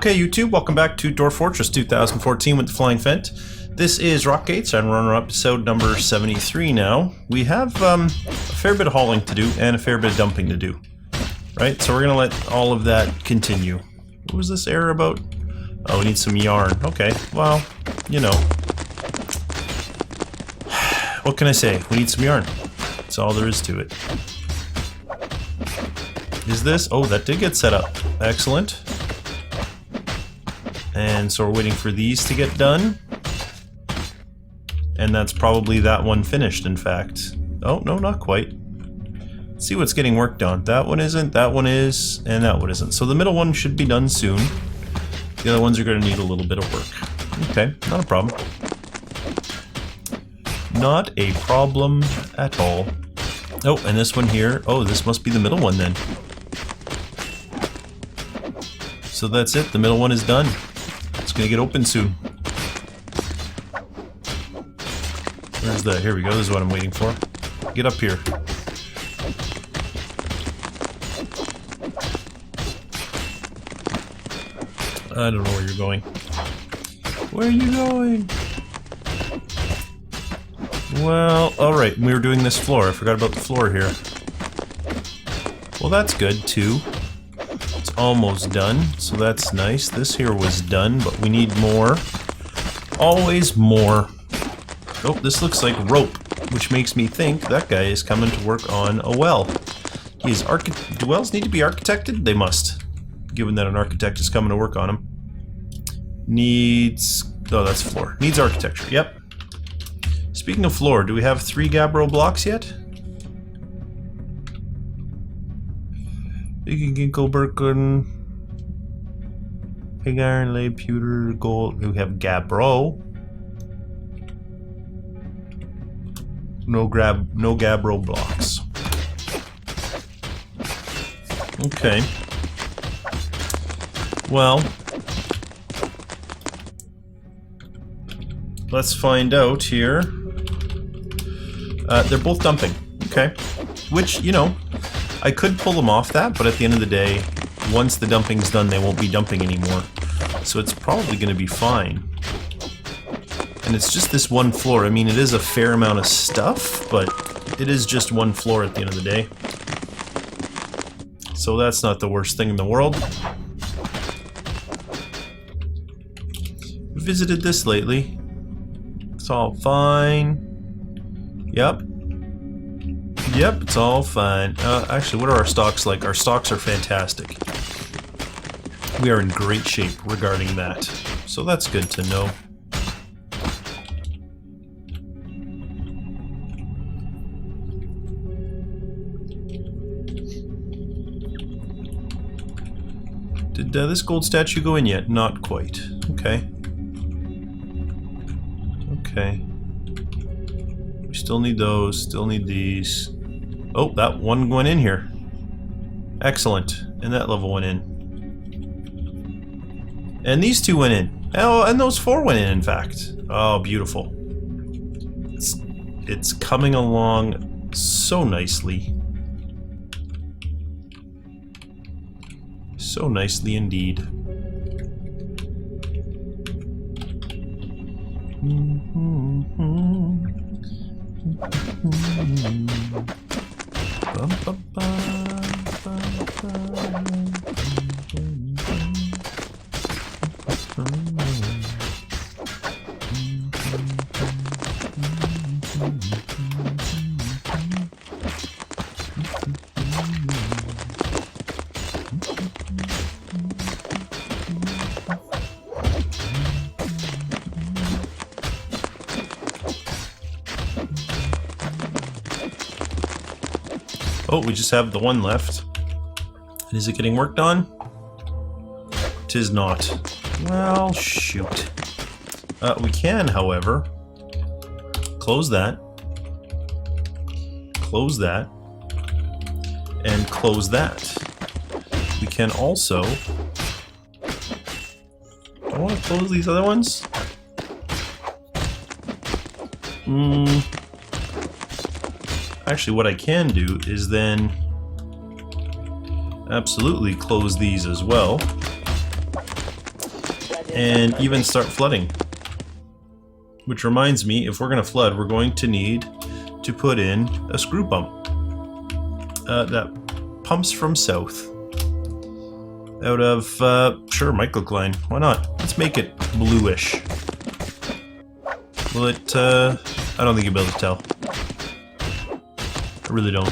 Okay, YouTube, welcome back to Dwarf Fortress 2014 with the Flying Phent. This is Rockgates, and we're on episode number 73 now. We have a fair bit of hauling to do and a fair bit of dumping to do. Right, so we're going to let all of that continue. What was this error about? Oh, we need some yarn. Okay, well, you know. What can I say? We need some yarn. That's all there is to it. Is this? Oh, that did get set up. Excellent. And so we're waiting for these to get done. And that's probably that one finished, in fact. Oh, no, not quite. Let's see what's getting worked on. That one isn't, that one is, and that one isn't. So the middle one should be done soon. The other ones are going to need a little bit of work. Okay, not a problem. Not a problem at all. Oh, and this one here. Oh, this must be the middle one then. So that's it. The middle one is done. It's going to get open soon. Where's the... Here we go. This is what I'm waiting for. Get up here. I don't know where you're going. Where are you going? Well, alright. We were doing this floor. I forgot about the floor here. Well, that's good, too. It's almost done, so that's nice. This here was done, but we need more. Always more. Oh, this looks like rope, which makes me think that guy is coming to work on a well. Do wells need to be architected? They must, given that an architect is coming to work on them. Needs... Oh, that's floor. Needs architecture, yep. Speaking of floor, do we have 3 gabbro blocks yet? Ginkgo, Birken, pig iron, lay, pewter, gold. We have gabbro. No gabbro blocks. Okay. Well, let's find out here. They're both dumping. Okay. Which, you know, I could pull them off that, but at the end of the day, once the dumping's done, they won't be dumping anymore. So it's probably going to be fine. And it's just this one floor. I mean, it is a fair amount of stuff, but it is just one floor at the end of the day. So that's not the worst thing in the world. Visited this lately. It's all fine. Yep. Yep, it's all fine. Actually, what are our stocks like? Our stocks are fantastic. We are in great shape regarding that. So that's good to know. Did this gold statue go in yet? Not quite. Okay. Okay. We still need those. Still need these. Oh, that one went in here. Excellent. And that level went in. And these 2 went in. Oh, and those 4 went in fact. Oh, beautiful. It's coming along so nicely. So nicely indeed. Oh, we just have the one left. And is it getting worked on? Tis not. Well, shoot. We can, however, close that, and close that. We can also... Do I want to close these other ones? Actually, what I can do is then absolutely close these as well. and even start flooding. Which reminds me, if we're going to flood, we're going to need to put in a screw pump that pumps from south. Out of, sure, microcline. Why not? Let's make it bluish. Will it, I don't think you'll be able to tell. I really don't.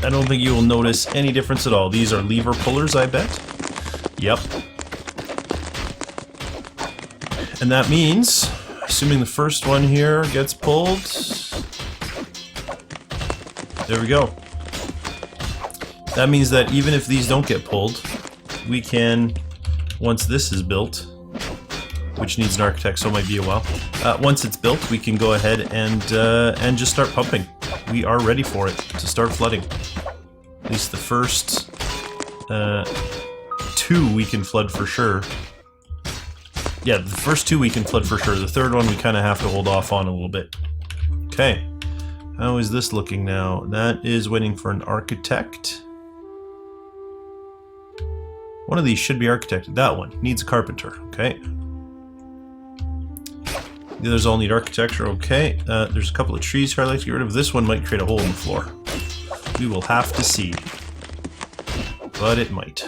I don't think you will notice any difference at all. These are lever pullers, I bet. Yep. And that means, assuming the first one here gets pulled, there we go. That means that even if these don't get pulled, we can, once this is built, which needs an architect, so it might be a while. Once it's built, we can go ahead and just start pumping. We are ready for it to start flooding. At least the first 2 we can flood for sure. Yeah, the first 2 we can flood for sure. The third one we kind of have to hold off on a little bit. Okay. How is this looking now? That is waiting for an architect. One of these should be architected. That one needs a carpenter. Okay. The others all need architecture. Okay. There's a couple of trees here I'd like to get rid of. This one might create a hole in the floor. We will have to see. But it might.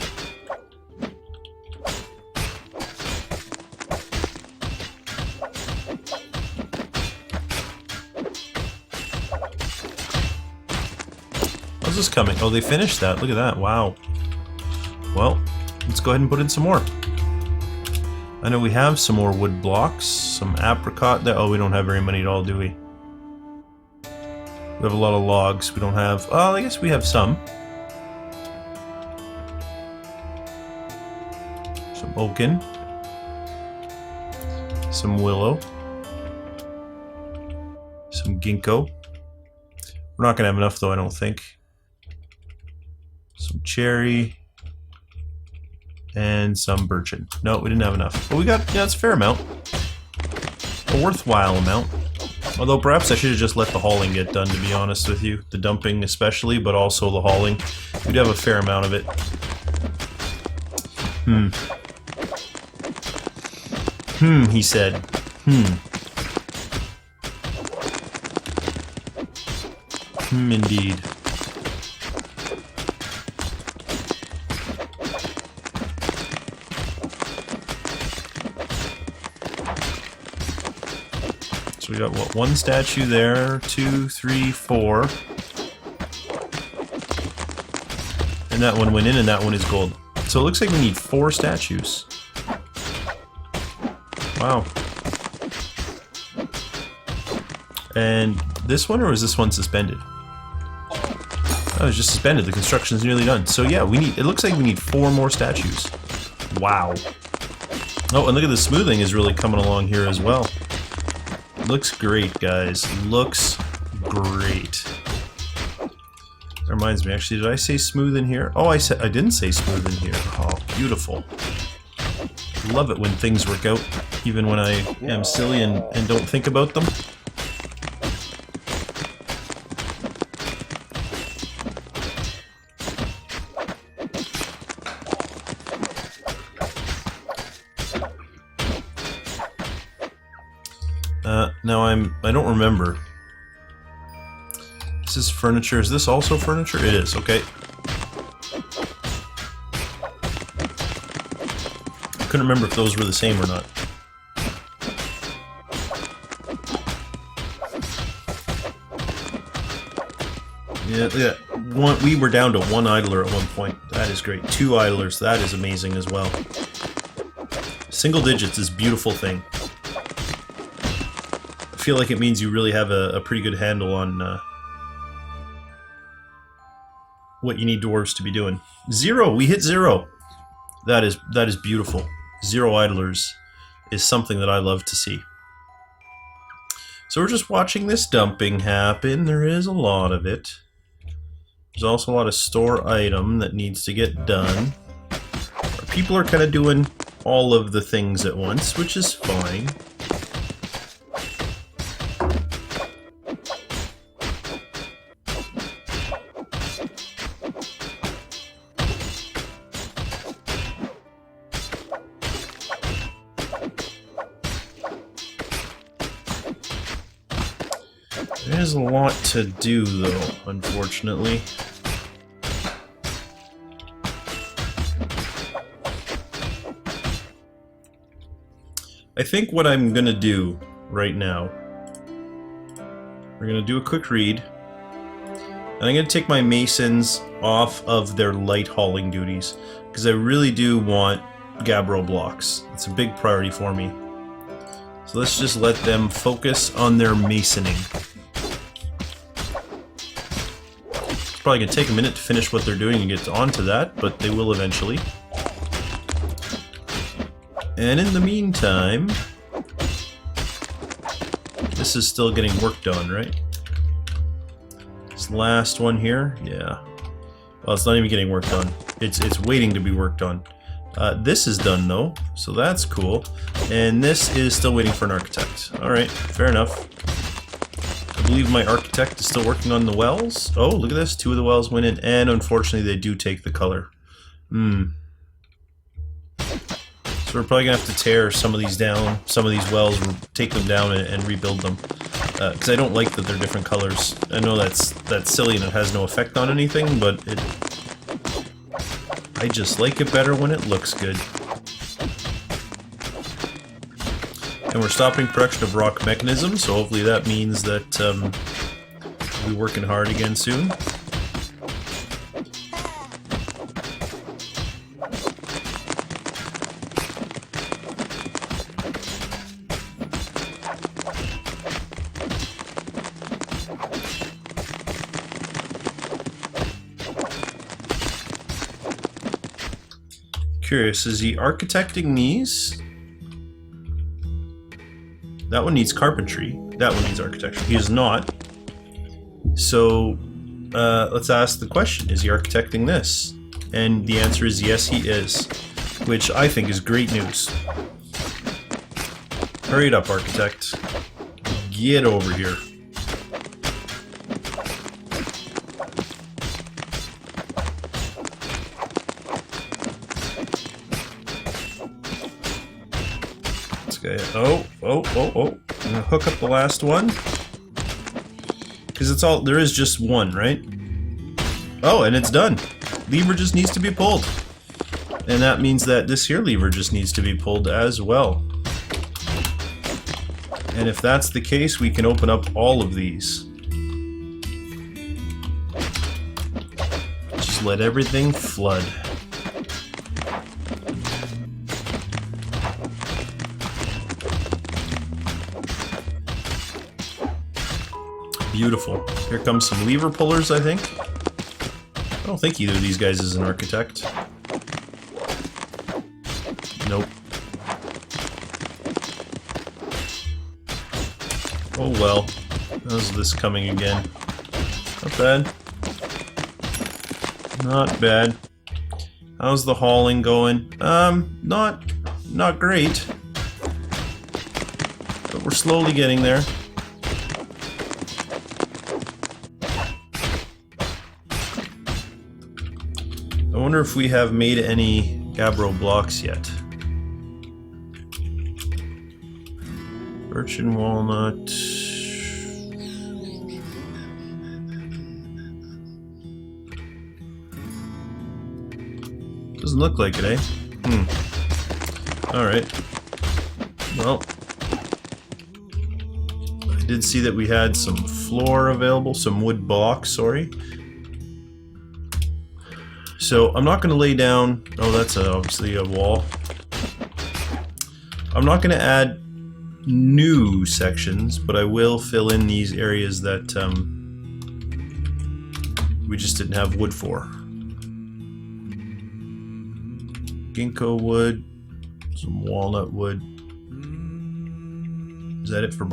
How's this coming? Oh, they finished that. Look at that. Wow. Well, let's go ahead and put in some more. I know we have some more wood blocks, some apricot. Oh, we don't have very many at all, do we? We have a lot of logs. We don't have... Oh, I guess we have some. Some oaken. Some willow. Some ginkgo. We're not going to have enough, though, I don't think. Some cherry. And some birchen. No, we didn't have enough. But we got, yeah, it's a fair amount. A worthwhile amount. Although perhaps I should have just let the hauling get done, to be honest with you. The dumping especially, but also the hauling. We'd have a fair amount of it. He said. Indeed. So we got, what, 1 statue there, 2, 3, 4. And that one went in, and that one is gold. So it looks like we need 4 statues. Wow. And this one, or is this one suspended? Oh, it's just suspended. The construction's nearly done. So yeah, we need, it looks like we need 4 more statues. Wow. Oh, and look at the smoothing is really coming along here as well. Looks great, guys. Looks great. That reminds me, actually, did I say smooth in here? Oh, I didn't say smooth in here. Oh, beautiful. Love it when things work out, even when I am silly and don't think about them. Now I don't remember. This is furniture. Is this also furniture? It is, okay. I couldn't remember if those were the same or not. Yeah. We were down to 1 idler at one point. That is great. 2 idlers. That is amazing as well. Single digits is a beautiful thing. I feel like it means you really have a pretty good handle on what you need dwarves to be doing. 0! We hit 0! That is beautiful. 0 idlers is something that I love to see. So we're just watching this dumping happen. There is a lot of it. There's also a lot of store item that needs to get done. People are kind of doing all of the things at once, which is fine. is a lot to do, though, unfortunately. I think what I'm gonna do right now, we're gonna do a quick read, and I'm gonna take my masons off of their light hauling duties, because I really do want gabbro blocks. It's a big priority for me. So let's just let them focus on their masoning. It's probably gonna take a minute to finish what they're doing and get onto that, but they will eventually. And in the meantime, this is still getting worked on, right? This last one here, yeah. Well, it's not even getting worked on. It's waiting to be worked on. This is done though, so that's cool. And this is still waiting for an architect. Alright, fair enough. I believe my architect is still working on the wells. Oh, look at this, 2 of the wells went in, and unfortunately they do take the color. So we're probably gonna have to tear some of these down, some of these wells, take them down and rebuild them. Because I don't like that they're different colors. I know that's silly and it has no effect on anything, but I just like it better when it looks good. And we're stopping production of rock mechanisms, so hopefully that means that we'll be working hard again soon. Curious, is he architecting these? That one needs carpentry. That one needs architecture. He is not. So, let's ask the question, is he architecting this? And the answer is yes, he is. Which I think is great news. Hurry it up, architect. Get over here. Oh. I'm gonna hook up the last one. Because it's all, there is just one, right? Oh, and it's done. Lever just needs to be pulled. And that means that this here lever just needs to be pulled as well. And if that's the case, we can open up all of these. Just let everything flood. Beautiful. Here comes some lever pullers, I think. I don't think either of these guys is an architect. Nope. Oh well. How's this coming again? Not bad. Not bad. How's the hauling going? Not great. But we're slowly getting there. I wonder if we have made any gabbro blocks yet. Birch and walnut. Doesn't look like it, eh? Alright. Well, I did see that we had some floor available, some wood blocks, sorry. So I'm not going to lay down, oh that's obviously a wall. I'm not going to add new sections, but I will fill in these areas that we just didn't have wood for. Ginkgo wood, some walnut wood. Is that it for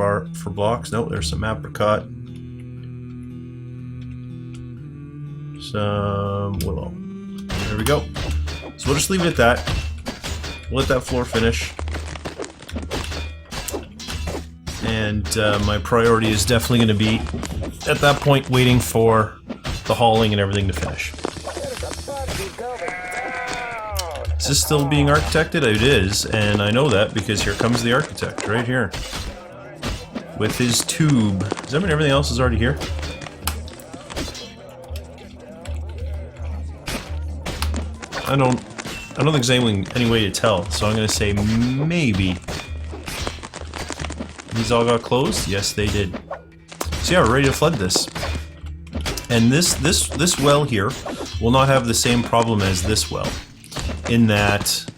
blocks? No, there's some apricot. Some willow. There we go. So we'll just leave it at that. We'll let that floor finish. And my priority is definitely going to be, at that point, waiting for the hauling and everything to finish. Is this still being architected? It is, and I know that because here comes the architect, right here. with his tube. Does that mean everything else is already here? I don't think there's any way to tell, so I'm gonna say maybe. These all got closed? Yes, they did. So yeah, we're ready to flood this. And this well here will not have the same problem as this well. In that,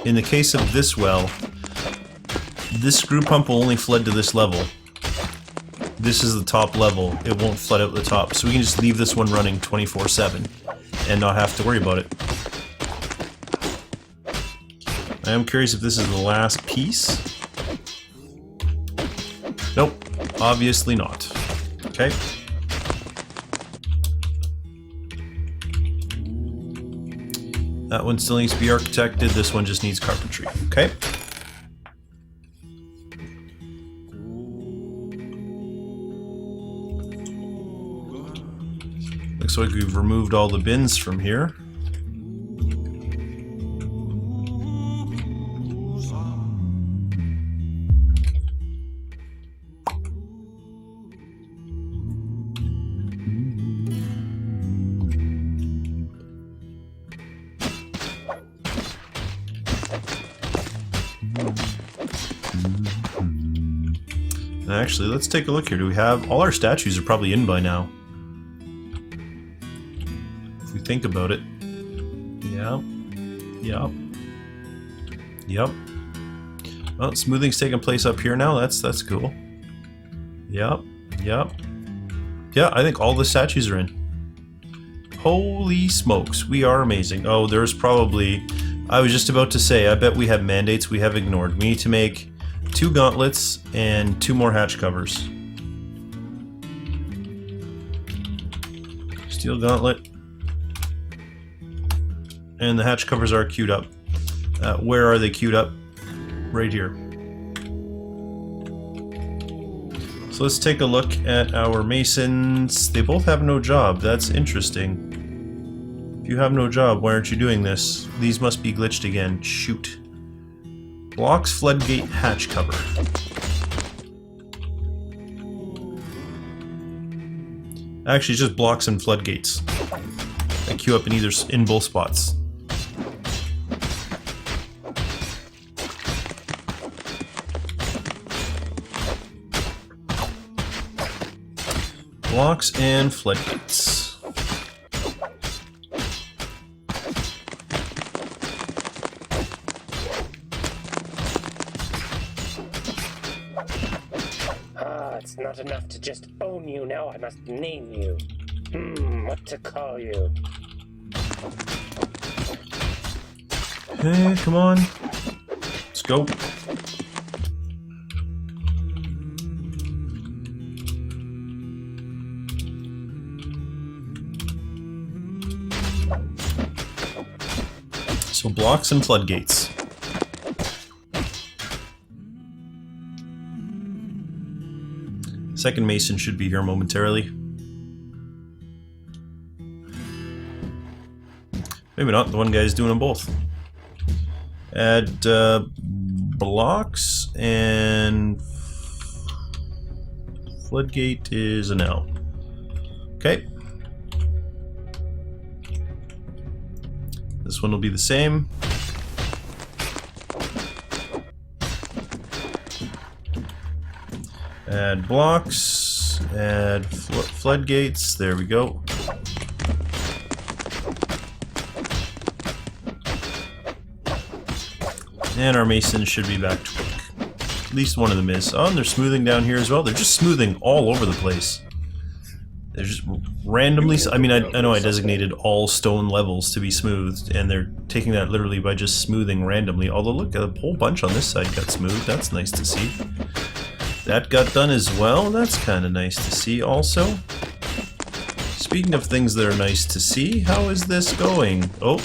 in the case of this well, this screw pump will only flood to this level. This is the top level. It won't flood out the top. So we can just leave this one running 24/7 and not have to worry about it. I am curious if this is the last piece. Nope, obviously not. Okay. That one still needs to be architected, this one just needs carpentry. Okay. Looks like we've removed all the bins from here. Actually, let's take a look here. Do we have... all our statues are probably in by now. If we think about it. Yep. Yep. Yep. Well, smoothing's taking place up here now. That's cool. Yep. Yep. Yeah, I think all the statues are in. Holy smokes, we are amazing. Oh, there's probably... I was just about to say, I bet we have mandates we have ignored. We need to make 2 gauntlets and 2 more hatch covers. Steel gauntlet. And the hatch covers are queued up. Where are they queued up? Right here. So let's take a look at our masons. They both have no job. That's interesting. If you have no job, why aren't you doing this? These must be glitched again. Shoot. Blocks, floodgate, hatch cover. Actually, just blocks and floodgates. They queue up in both spots. Blocks and floodgates. It's not enough to just own you, now I must name you. What to call you? Hey, come on. Let's go. So blocks and floodgates. Second mason should be here momentarily. Maybe not, the one guy's doing them both. Add blocks and floodgate is an L. Okay. This one will be the same. Add blocks, add floodgates, there we go. And our masons should be back to work. At least one of them is. Oh, and they're smoothing down here as well. They're just smoothing all over the place. They're just randomly... I mean, I know I designated all stone levels to be smoothed, and they're taking that literally by just smoothing randomly. Although, look, a whole bunch on this side got smoothed. That's nice to see. That got done as well. That's kind of nice to see also. Speaking of things that are nice to see, how is this going? Oh,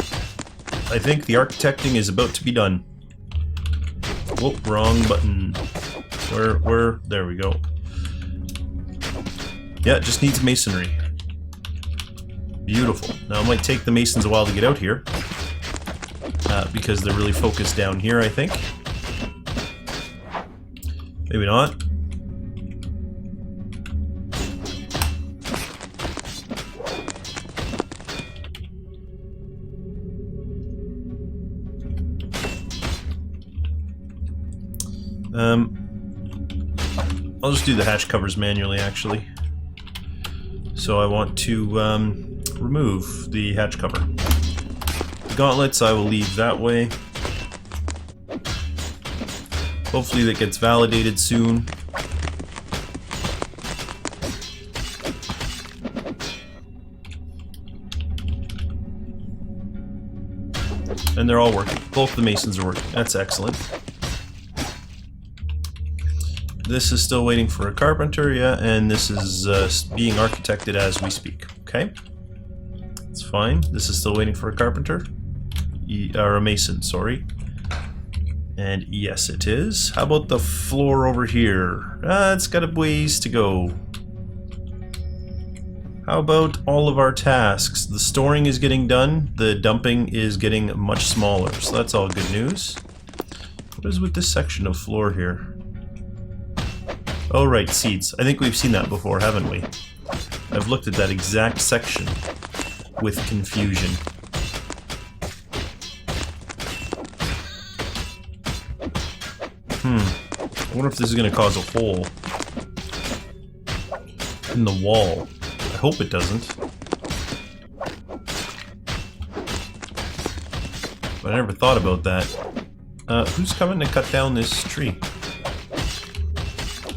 I think the architecting is about to be done. Whoop, wrong button. Where, there we go. Yeah, it just needs masonry. Beautiful. Now it might take the masons a while to get out here. Because they're really focused down here, I think. Maybe not. I'll just do the hatch covers manually, actually. So I want to remove the hatch cover. The gauntlets I will leave that way. Hopefully that gets validated soon. And they're all working. Both the masons are working. That's excellent. This is still waiting for a carpenter, yeah, and this is being architected as we speak. Okay, it's fine. This is still waiting for a carpenter, or a mason, sorry. And yes, it is. How about the floor over here? It's got a ways to go. How about all of our tasks? The storing is getting done. The dumping is getting much smaller, so that's all good news. What is with this section of floor here? Oh right, seeds. I think we've seen that before, haven't we? I've looked at that exact section with confusion. I wonder if this is going to cause a hole in the wall. I hope it doesn't. But I never thought about that. Who's coming to cut down this tree?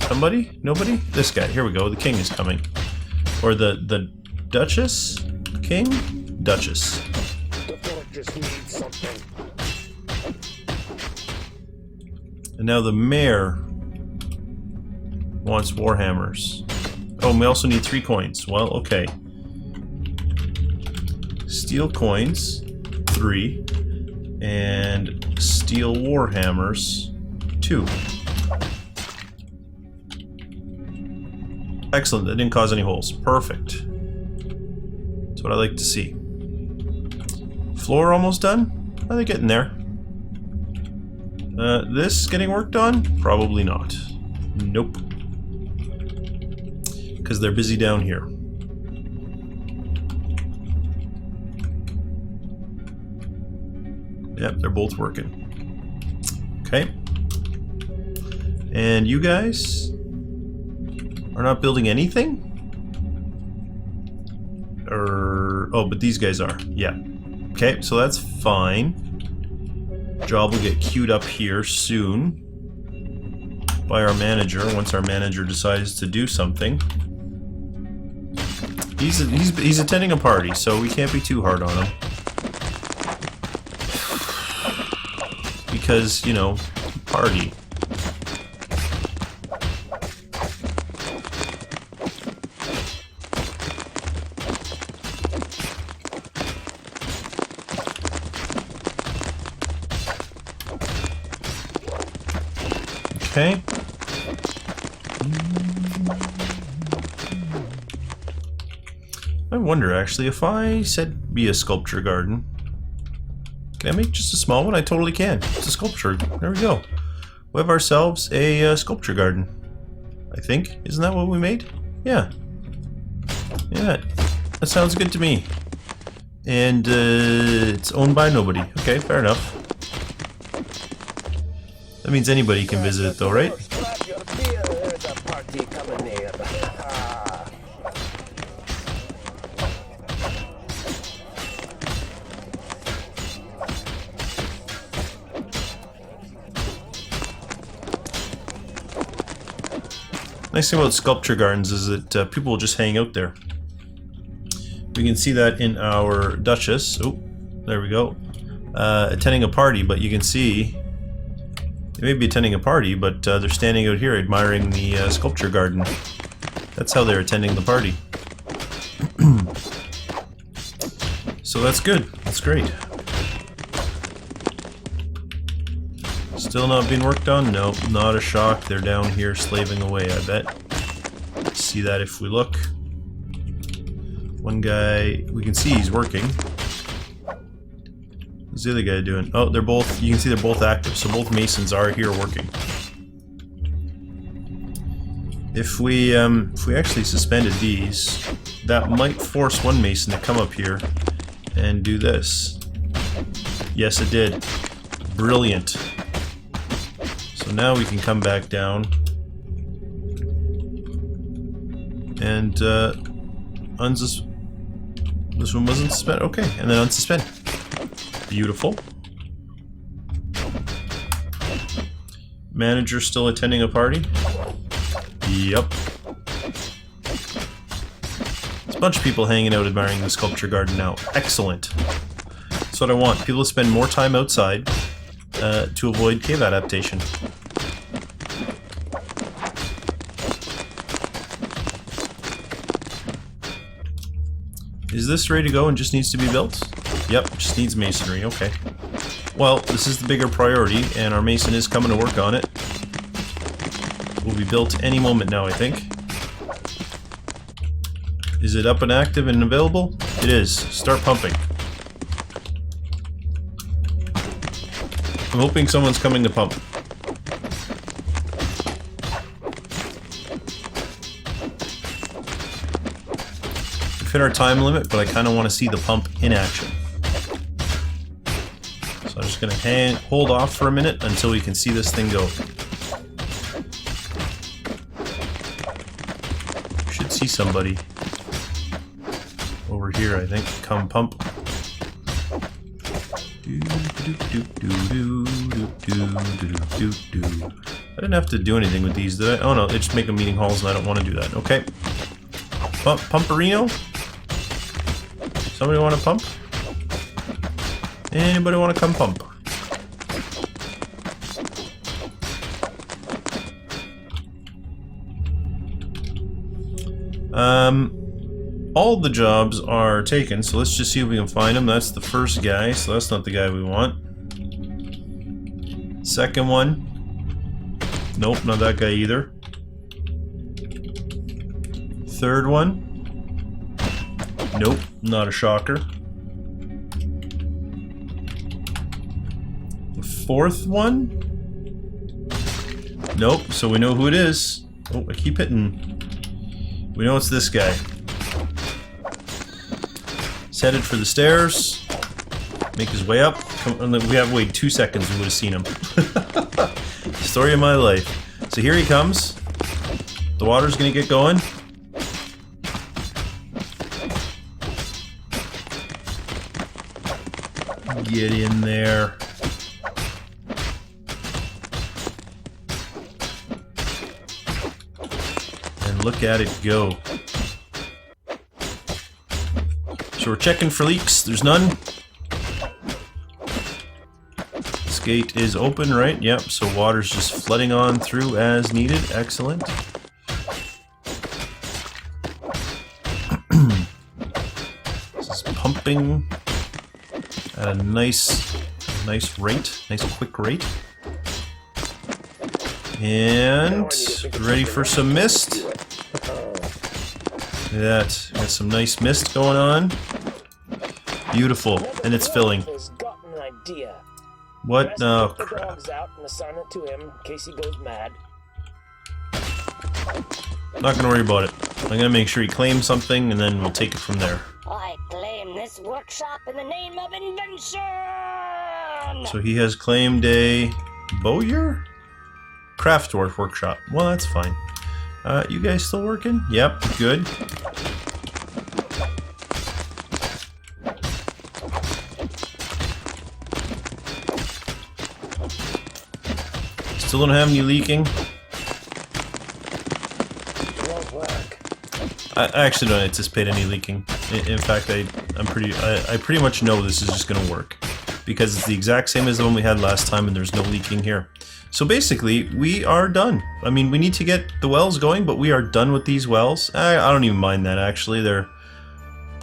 Somebody? Nobody? This guy. Here we go. The king is coming. Or the Duchess? King? Duchess. The fortress needs something. And now the mayor wants warhammers. Oh, and we also need 3 coins. Well, okay. Steel coins, 3. And steel warhammers, 2. Excellent, that didn't cause any holes. Perfect. That's what I like to see. Floor almost done? Are they getting there? This getting worked on? Probably not. Nope. Because they're busy down here. Yep, they're both working. Okay. And you guys are not building anything? Oh, but these guys are. Yeah. Okay, so that's fine. Job will get queued up here soon by our manager, once our manager decides to do something. He's attending a party, so we can't be too hard on him. Because, you know, party. Okay. I wonder, actually, if I said be a sculpture garden. Can I make just a small one? I totally can. It's a sculpture. There we go. We have ourselves a sculpture garden. I think. Isn't that what we made? Yeah. Yeah. That sounds good to me. And it's owned by nobody. Okay, fair enough. That means anybody can visit it though, right? Nice thing about sculpture gardens is that people will just hang out there. We can see that in our Duchess. Oh, there we go. Attending a party, but you can see they may be attending a party, but they're standing out here admiring the sculpture garden. That's how they're attending the party. So that's good. That's great. Still not being worked on? No, not a shock. They're down here slaving away, I bet. See that if we look. One guy, we can see he's working. What's the other guy doing? Oh, they're both, you can see they're both active, so both masons are here working. If we actually suspended these, that might force one mason to come up here and do this. Yes, it did. Brilliant. So So now we can come back down and this one wasn't suspended. Okay, and then unsuspend. Beautiful. Manager still attending a party? Yep. There's a bunch of people hanging out admiring the sculpture garden now. Excellent. That's what I want. People to spend more time outside to avoid cave adaptation. Is this ready to go and just needs to be built? Yep, just needs masonry. Okay. Well, this is the bigger priority, and our mason is coming to work on it. Will be built any moment now, I think. Is it up and active and available? It is. Start pumping. I'm hoping someone's coming to pump. We've hit our time limit, but I kind of want to see the pump in action. So I'm just going to hold off for a minute until we can see this thing go. Should see somebody over here, I think. Come pump. I didn't have to do anything with these, did I? Oh no, they just make them meeting halls and I don't want to do that. Okay. Pumperino? Somebody want to pump? Anybody want to come pump? All the jobs are taken, so let's just see if we can find him. That's the first guy, so that's not the guy we want. Second one. Nope, not that guy either. Third one. Nope, not a shocker. The fourth one. Nope, so we know who it is. Oh, I keep hitting. We know it's this guy. He's headed for the stairs. Make his way up. We have waited 2 seconds, we would have seen him. Story of my life. So here he comes. The water's gonna get going. Get in there. And look at it go. So we're checking for leaks. There's none. This gate is open, right? Yep, so water's just flooding on through as needed. Excellent. This is pumping at a nice rate, nice quick rate. And ready for some mist. Look at that. Got some nice mist going on. Beautiful. And it's filling. What? No, crap. Not gonna worry about it. I'm gonna make sure he claims something and then we'll take it from there. I claim this workshop in the name of invention! So he has claimed a bowyer? Craft dwarf workshop. Well, that's fine. You guys still working? Yep, good. Still don't have any leaking. I actually don't anticipate any leaking. In fact, I pretty much know this is just gonna work because it's the exact same as the one we had last time, and there's no leaking here. So basically, we are done. I mean, we need to get the wells going, but we are done with these wells. I don't even mind that, actually. They're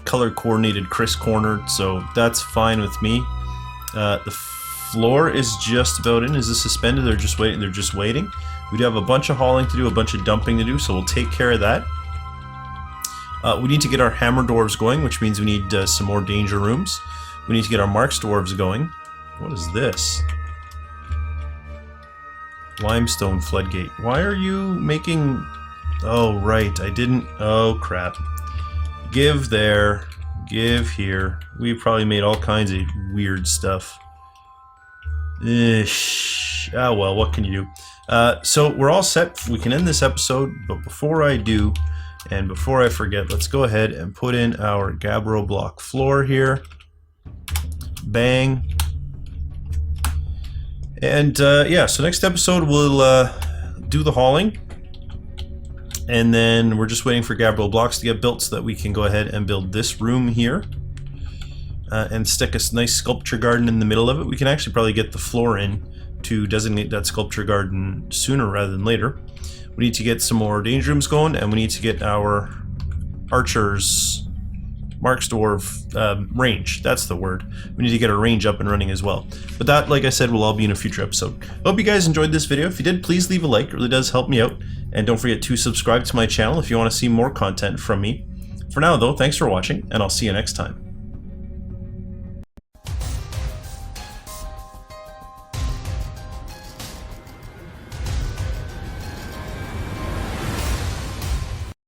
color-coordinated, crisp-cornered, so that's fine with me. The floor is just about in. Is this suspended? They're just waiting. They're just waiting. We do have a bunch of hauling to do, a bunch of dumping to do, so we'll take care of that. We need to get our hammer dwarves going, which means we need some more danger rooms. We need to get our marks dwarves going. What is this? Limestone floodgate. Why are you making... Oh, right. I didn't... Oh, crap. Give there. Give here. We probably made all kinds of weird stuff. Ah, well, what can you do? So we're all set. We can end this episode, but before I do, and before I forget, let's go ahead and put in our gabbro block floor here. Bang. And yeah, so next episode we'll do the hauling. And then we're just waiting for gabbro blocks to get built so that we can go ahead and build this room here. And stick a nice sculpture garden in the middle of it. We can actually probably get the floor in to designate that sculpture garden sooner rather than later. We need to get some more danger rooms going, and we need to get our archers, Mark's Dwarf, range. That's the word. We need to get our range up and running as well. But that, like I said, will all be in a future episode. I hope you guys enjoyed this video. If you did, please leave a like. It really does help me out. And don't forget to subscribe to my channel if you want to see more content from me. For now, though, thanks for watching, and I'll see you next time.